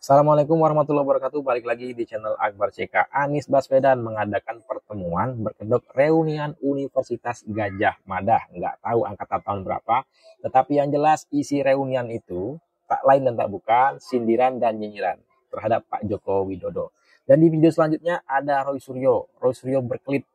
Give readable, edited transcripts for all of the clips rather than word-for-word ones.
Assalamualaikum warahmatullahi wabarakatuh. Balik lagi di channel Akbar CK. Anies Baswedan mengadakan pertemuan berkedok reunian Universitas Gadjah Mada. Nggak tahu angkatan tahun berapa. Tetapi yang jelas isi reunian itu tak lain dan tak bukan sindiran dan nyinyiran terhadap Pak Joko Widodo. Dan di video selanjutnya ada Roy Suryo. Roy Suryo berkelip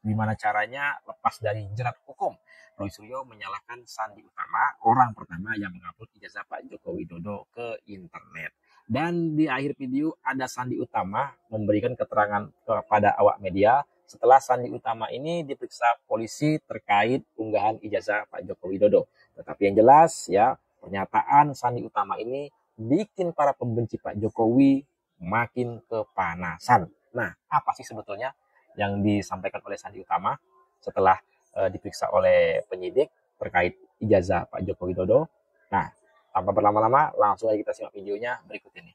gimana caranya lepas dari jerat hukum. Roy Suryo menyalahkan Sandi Utama, orang pertama yang mengupload ijazah Pak Joko Widodo ke internet. Dan di akhir video ada Sandi Utama memberikan keterangan kepada awak media setelah Sandi Utama ini diperiksa polisi terkait unggahan ijazah Pak Joko Widodo. Tetapi yang jelas ya, pernyataan Sandi Utama ini bikin para pembenci Pak Jokowi makin kepanasan. Nah, apa sih sebetulnya yang disampaikan oleh Sandi Utama setelah diperiksa oleh penyidik terkait ijazah Pak Joko Widodo? Nah, tanpa berlama-lama, langsung aja kita simak videonya berikut ini.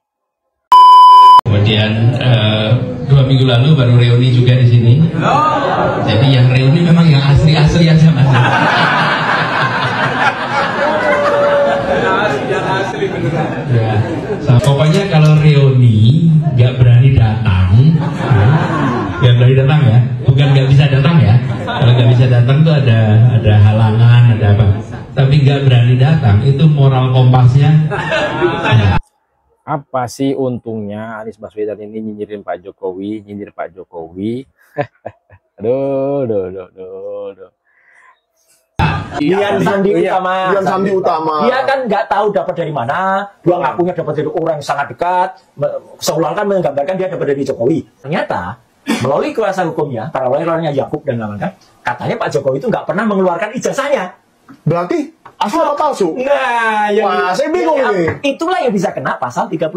Kemudian 2 minggu lalu baru reuni juga di sini. Jadi yang reuni memang yang asli-asli aja mas. Yang asli beneran. Ya. Pokoknya kalau reuni nggak berani datang, nggak berani datang ya. Bukan nggak bisa datang ya. Kalau nggak bisa datang tuh ada halangan, ada apa. Tapi nggak berani datang, itu moral kompasnya. Apa sih untungnya Anies Baswedan ini nyinyirin Pak Jokowi, nyindir Pak Jokowi? aduh. Dian Sandi Utama. Dia kan nggak tahu dapat dari mana. Dia ngakunya dapat dari orang yang sangat dekat. Seolah-olah menggambarkan dia dapat dari Jokowi. Ternyata melalui kuasa hukumnya, para lawyernya Yakub dan kawan-kawan, katanya Pak Jokowi itu nggak pernah mengeluarkan ijazahnya. Berarti asli atau palsu? Nah, saya bingung nih. Itulah yang bisa kena pasal 35.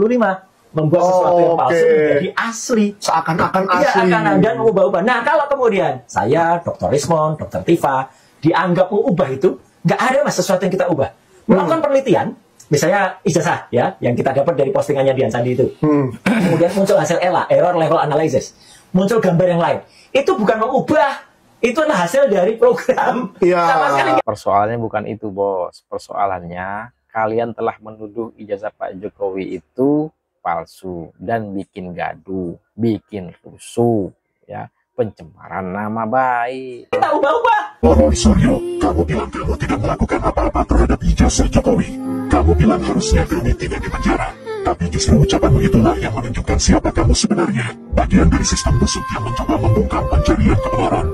Membuat sesuatu yang palsu menjadi asli. Seakan-akan asli. Iya, akan dan mengubah-ubah. Nah, kalau kemudian saya, Dr. Rismon, Dr. Tifa, dianggap mengubah itu, nggak ada mas sesuatu yang kita ubah. Melakukan penelitian, misalnya ijazah ya, yang kita dapat dari postingannya Dian Sandi itu. Kemudian muncul hasil ELA, error level analysis. Muncul gambar yang lain. Itu bukan mengubah. Itu adalah hasil dari program. Ya. Persoalannya bukan itu, bos. Persoalannya kalian telah menuduh ijazah Pak Jokowi itu palsu dan bikin gaduh, bikin rusuh, ya, pencemaran nama baik. Kita ubah-ubah. Roy Suryo, kamu bilang kamu tidak melakukan apa-apa terhadap ijazah Jokowi. Kamu bilang harusnya kamu tidak di penjara. Tapi justru ucapanmu itulah yang menunjukkan siapa kamu sebenarnya. Bagian dari sistem busuk yang mencoba membungkam pencarian kebenaran.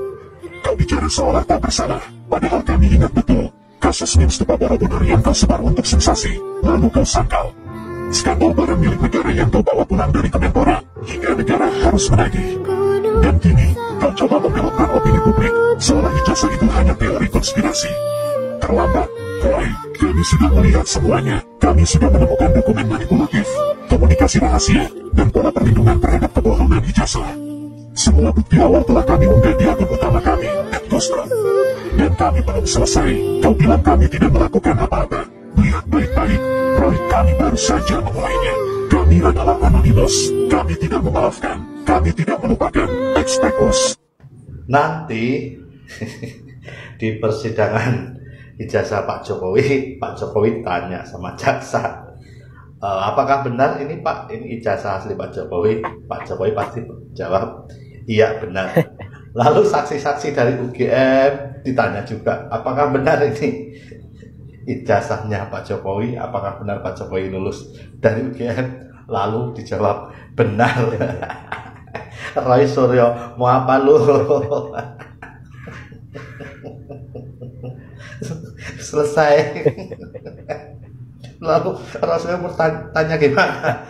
Kau bicara seolah tak bersalah, padahal kami ingat betul kasus Newsdepa Borobudur yang kau sebar untuk sensasi, lalu kau sangkal. Skandal barang milik negara yang kau bawa pulang dari Kemenpora, hingga negara harus menagih. Dan kini, kau coba membelokkan opini publik, seolah ijazah itu hanya teori konspirasi. Terlambat, Roy, kami sudah melihat semuanya. Kami sudah menemukan dokumen manipulatif, komunikasi rahasia, dan pola perlindungan terhadap kebohongan ijazah. Semua bukti awal telah kami unggah di akun utama kami, @ghostrap. Dan kami belum selesai. Kau bilang kami tidak melakukan apa-apa. Lihat baik-baik, Roy, kami baru saja memulainya. Kami adalah anonimus. Kami tidak memaafkan. Kami tidak melupakan. Expect us. Nanti di persidangan ijazah Pak Jokowi tanya sama jaksa, apakah benar ini Pak, ini ijazah asli Pak Jokowi? Pak Jokowi pasti jawab, iya benar. Lalu saksi-saksi dari UGM ditanya juga, apakah benar ini ijazahnya Pak Jokowi? Apakah benar Pak Jokowi lulus dari UGM? Lalu dijawab, benar. Roy Suryo, mau apa lu? Selesai. Lalu Rasulnya bertanya gimana?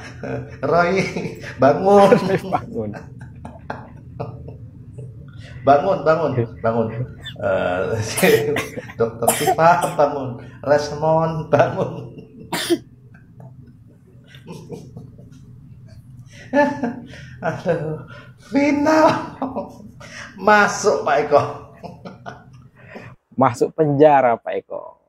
Roy, bangun. Bangun. Dokter Tifa, bangun. Resmon, bangun. Aduh, final. Masuk Pak Eko. Masuk penjara Pak Eko.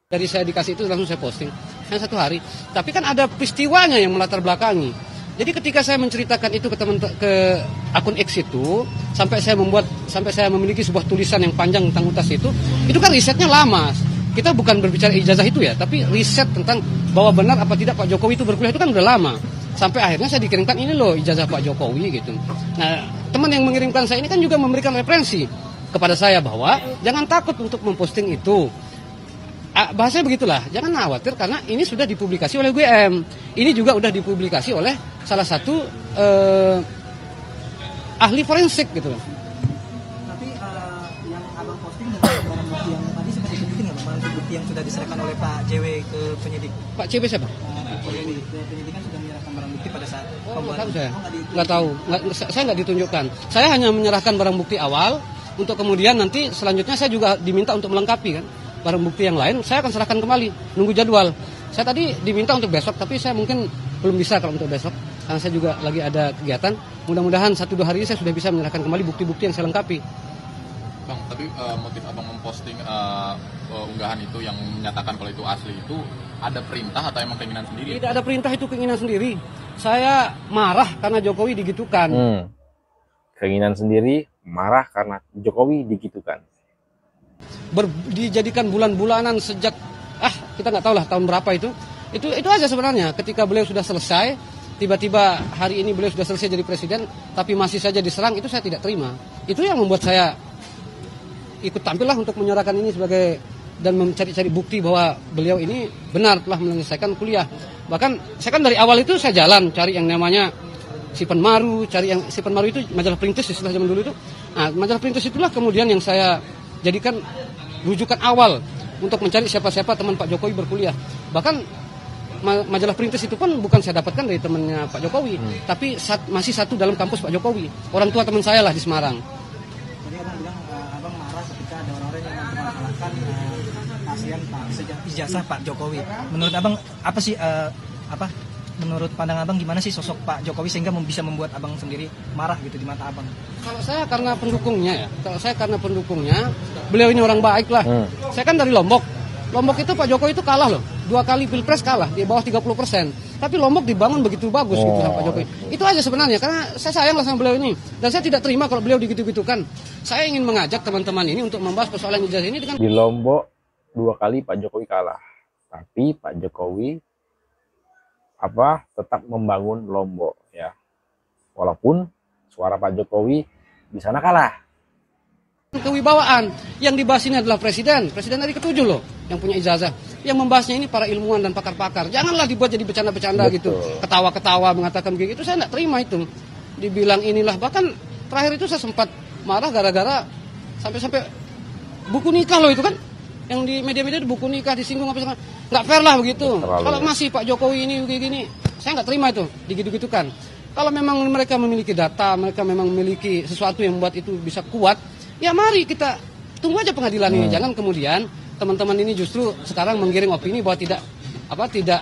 Dari saya dikasih itu langsung saya posting hanya 1 hari. Tapi kan ada peristiwanya yang melatar belakangi. Jadi ketika saya menceritakan itu ke akun X itu, sampai saya memiliki sebuah tulisan yang panjang tentang UTAS itu kan risetnya lama. Kita bukan berbicara ijazah itu ya, tapi riset tentang bahwa benar apa tidak Pak Jokowi itu berkuliah itu kan udah lama. Sampai akhirnya saya dikirimkan ini loh ijazah Pak Jokowi gitu. Nah, teman yang mengirimkan saya ini kan juga memberikan referensi kepada saya bahwa jangan takut untuk memposting itu. Bahasanya begitulah, jangan khawatir karena ini sudah dipublikasi oleh UGM. Ini juga sudah dipublikasi oleh salah satu ahli forensik gitu loh. Tapi yang abang posting barang bukti yang tadi sempat disebutin ya, barang bukti yang sudah diserahkan oleh Pak JW ke penyidik. Pak JW siapa? Penyidikan sudah menyerahkan barang bukti pada saat Tahu saya. Nggak tahu. Saya nggak ditunjukkan. Saya hanya menyerahkan barang bukti awal untuk kemudian nanti selanjutnya saya juga diminta untuk melengkapi kan. Barang bukti yang lain saya akan serahkan kembali. Nunggu jadwal. Saya tadi diminta untuk besok tapi saya mungkin belum bisa kalau untuk besok. Karena saya juga lagi ada kegiatan. Mudah-mudahan 1-2 hari ini saya sudah bisa menyerahkan kembali bukti-bukti yang saya lengkapi. Bang, tapi motif abang memposting unggahan itu yang menyatakan kalau itu asli itu ada perintah atau emang keinginan sendiri? Tidak ada perintah, itu keinginan sendiri. Saya marah karena Jokowi digitukan. Keinginan sendiri, marah karena Jokowi digitukan. Dijadikan bulan-bulanan sejak kita nggak tahu lah tahun berapa itu aja sebenarnya. Ketika beliau sudah selesai, tiba-tiba hari ini beliau sudah selesai jadi presiden, tapi masih saja diserang, itu saya tidak terima. Itu yang membuat saya ikut tampil lah untuk menyuarakan ini sebagai dan mencari-cari bukti bahwa beliau ini benar telah menyelesaikan kuliah. Bahkan saya kan dari awal itu saya jalan cari yang namanya Si Penmaru, Si Penmaru itu majalah Perintis istilah zaman dulu itu. Nah, majalah Perintis itulah kemudian yang saya jadikan rujukan awal untuk mencari siapa-siapa teman Pak Jokowi berkuliah. Bahkan majalah Perintis itu pun bukan saya dapatkan dari temannya Pak Jokowi, tapi masih satu dalam kampus Pak Jokowi. Orang tua teman saya lah di Semarang. Jadi abang bilang abang marah ketika ada orang-orang yang menghalalkan kasihan ijazah Pak Jokowi. Menurut abang apa sih menurut pandang abang gimana sih sosok Pak Jokowi sehingga bisa membuat abang sendiri marah gitu di mata abang? Kalau saya karena pendukungnya, beliau ini orang baik lah. Saya kan dari Lombok. Lombok itu Pak Jokowi itu kalah loh. 2 kali pilpres kalah di bawah 30%. Tapi Lombok dibangun begitu bagus gitu sama Pak Jokowi. Itu aja sebenarnya karena saya sayang lah sama beliau ini. Dan saya tidak terima kalau beliau digitu-gitukan. Saya ingin mengajak teman-teman ini untuk membahas persoalan ijazah ini dengan di Lombok 2 kali Pak Jokowi kalah. Tapi Pak Jokowi tetap membangun Lombok ya. Walaupun suara Pak Jokowi di sana kalah. Kewibawaan yang dibahas ini adalah presiden dari ke-7 loh yang punya ijazah. Yang membahasnya ini para ilmuwan dan pakar-pakar. Janganlah dibuat jadi bercanda-bercanda gitu. Ketawa-ketawa mengatakan begitu. Itu saya tidak terima itu. Dibilang inilah, bahkan terakhir itu saya sempat marah gara-gara sampai buku nikah loh itu kan. Yang di media-media itu buku nikah disinggung apa segala. Nggak fair lah begitu. Kalau masih Pak Jokowi ini begini, saya nggak terima itu digitu-gitukan. Kalau memang mereka memiliki data, mereka memang memiliki sesuatu yang membuat itu bisa kuat, ya mari kita tunggu aja pengadilan ini. Jangan kemudian teman-teman ini justru sekarang menggiring opini bahwa tidak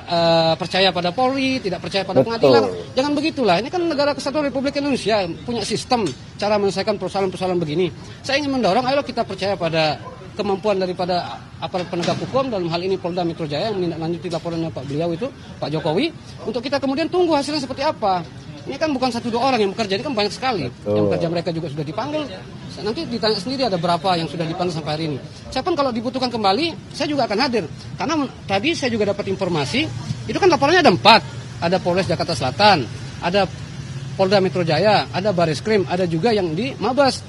percaya pada Polri, tidak percaya pada pengadilan. Jangan begitulah. Ini kan negara kesatuan Republik Indonesia, punya sistem cara menyelesaikan persoalan-persoalan begini. Saya ingin mendorong, ayo kita percaya pada kemampuan daripada aparat penegak hukum, dalam hal ini Polda Metro Jaya yang menindaklanjuti laporannya Pak Jokowi, untuk kita kemudian tunggu hasilnya seperti apa. Ini kan bukan 1-2 orang yang bekerja, ini kan banyak sekali. Yang bekerja mereka juga sudah dipanggil. Nanti ditanya sendiri ada berapa yang sudah dipanggil sampai hari ini. Saya pun kalau dibutuhkan kembali, saya juga akan hadir. Karena tadi saya juga dapat informasi, itu kan laporannya ada 4. Ada Polres Jakarta Selatan, ada Polda Metro Jaya, ada Bareskrim, ada juga yang di Mabes.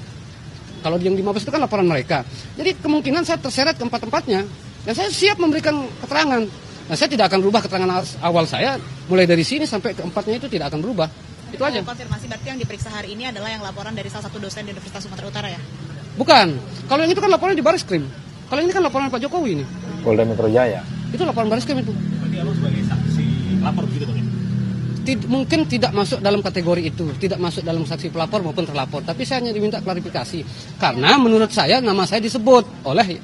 Kalau yang di Mabes itu kan laporan mereka. Jadi kemungkinan saya terseret ke 4-tempatnya. Dan saya siap memberikan keterangan. Nah, saya tidak akan berubah keterangan awal saya. Mulai dari sini sampai ke 4-nya itu tidak akan berubah. Itu aja. Konfirmasi berarti yang diperiksa hari ini adalah yang laporan dari salah satu dosen di Universitas Sumatera Utara ya? Bukan. Kalau yang itu kan laporan di Bareskrim. Kalau ini kan laporan Pak Jokowi ini. Polda Metro Jaya. Itu laporan Bareskrim itu. Berarti abang sebagai saksi lapor gitu Bang? Mungkin tidak masuk dalam kategori itu, tidak masuk dalam saksi pelapor maupun terlapor. Tapi saya hanya diminta klarifikasi. Karena menurut saya nama saya disebut oleh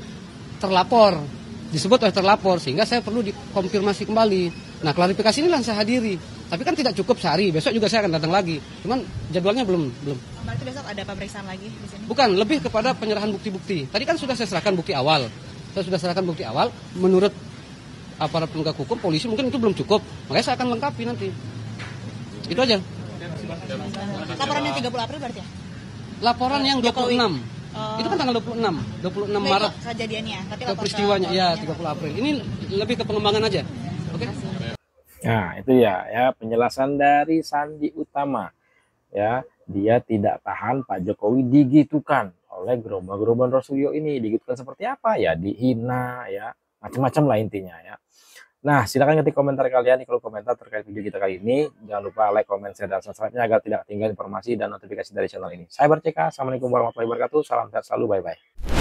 terlapor. Sehingga saya perlu dikonfirmasi kembali. Nah, klarifikasi inilah yang saya hadiri. Tapi kan tidak cukup sehari, besok juga saya akan datang lagi. Cuman jadwalnya belum. Berarti besok ada pemeriksaan lagi di sini? Bukan, lebih kepada penyerahan bukti-bukti. Tadi kan sudah saya serahkan bukti awal. Menurut aparat penegak hukum, polisi mungkin itu belum cukup. Makanya saya akan lengkapi nanti. Itu aja. Laporan yang 30 April berarti ya? Laporan yang 26. Itu kan tanggal 26 Maret. Kejadiannya, tapi peristiwanya, ya 30 April. Ini lebih ke pengembangan aja. Oke? Nah, itu ya penjelasan dari Sandi Utama. Ya, dia tidak tahan Pak Jokowi digitukan oleh gerombolan Rosulyo ini. Digitukan seperti apa? Ya dihina ya, macam-macam lah intinya ya. Nah, silakan ketik komentar kalian di kolom komentar terkait video kita kali ini. Jangan lupa like, comment, share, dan subscribe-nya agar tidak ketinggalan informasi dan notifikasi dari channel ini. Saya Barceka, Assalamualaikum warahmatullahi wabarakatuh. Salam sehat selalu, bye-bye.